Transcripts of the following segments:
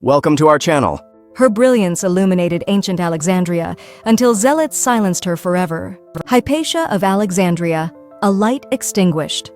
Welcome to our channel. Her brilliance illuminated ancient Alexandria until zealots silenced her forever. Hypatia of Alexandria, a light extinguished.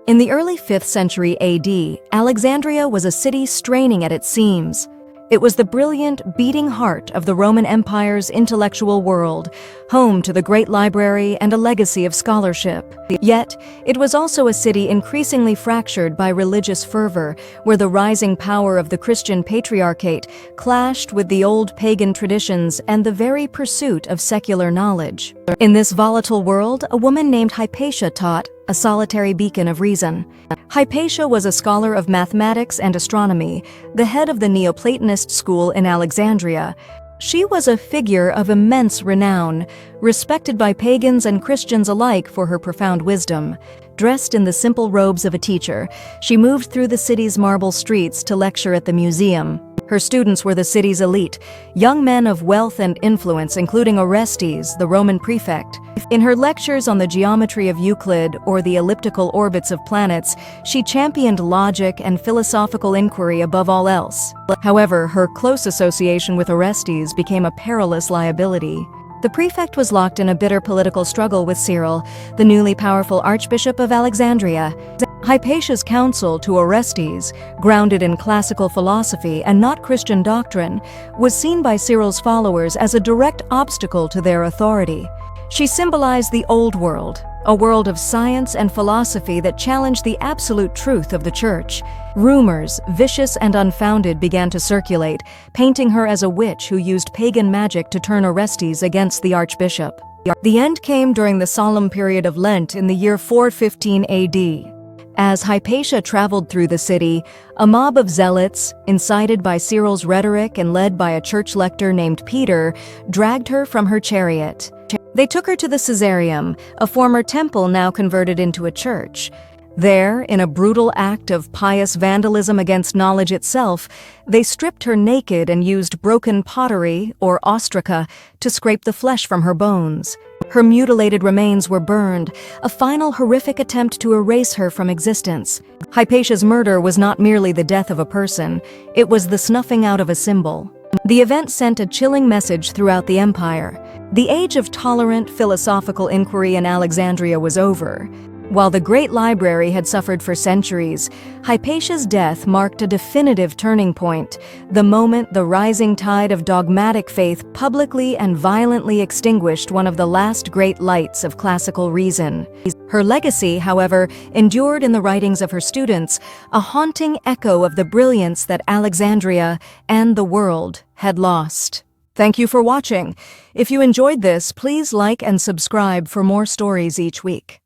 In the early 5th century AD, Alexandria was a city straining at its seams. It was the brilliant, beating heart of the Roman Empire's intellectual world, home to the great library and a legacy of scholarship. Yet, it was also a city increasingly fractured by religious fervor, where the rising power of the Christian patriarchate clashed with the old pagan traditions and the very pursuit of secular knowledge. In this volatile world, a woman named Hypatia taught, a solitary beacon of reason. Hypatia was a scholar of mathematics and astronomy, the head of the Neoplatonist school in Alexandria. She was a figure of immense renown, respected by pagans and Christians alike for her profound wisdom. Dressed in the simple robes of a teacher, she moved through the city's marble streets to lecture at the museum. Her students were the city's elite, young men of wealth and influence, including Orestes, the Roman prefect. In her lectures on the geometry of Euclid or the elliptical orbits of planets, she championed logic and philosophical inquiry above all else. However, her close association with Orestes became a perilous liability. The prefect was locked in a bitter political struggle with Cyril, the newly powerful Archbishop of Alexandria. Hypatia's counsel to Orestes, grounded in classical philosophy and not Christian doctrine, was seen by Cyril's followers as a direct obstacle to their authority. She symbolized the old world, a world of science and philosophy that challenged the absolute truth of the Church. Rumors, vicious and unfounded, began to circulate, painting her as a witch who used pagan magic to turn Orestes against the archbishop. The end came during the solemn period of Lent in the year 415 AD. As Hypatia traveled through the city, a mob of zealots, incited by Cyril's rhetoric and led by a church lector named Peter, dragged her from her chariot. They took her to the Caesareum, a former temple now converted into a church. There, in a brutal act of pious vandalism against knowledge itself, they stripped her naked and used broken pottery, or ostraca, to scrape the flesh from her bones. Her mutilated remains were burned, a final horrific attempt to erase her from existence. Hypatia's murder was not merely the death of a person, it was the snuffing out of a symbol. The event sent a chilling message throughout the empire. The age of tolerant philosophical inquiry in Alexandria was over. While the great library had suffered for centuries, Hypatia's death marked a definitive turning point, the moment the rising tide of dogmatic faith publicly and violently extinguished one of the last great lights of classical reason. Her legacy, however, endured in the writings of her students, a haunting echo of the brilliance that Alexandria and the world had lost. Thank you for watching. If you enjoyed this, please like and subscribe for more stories each week.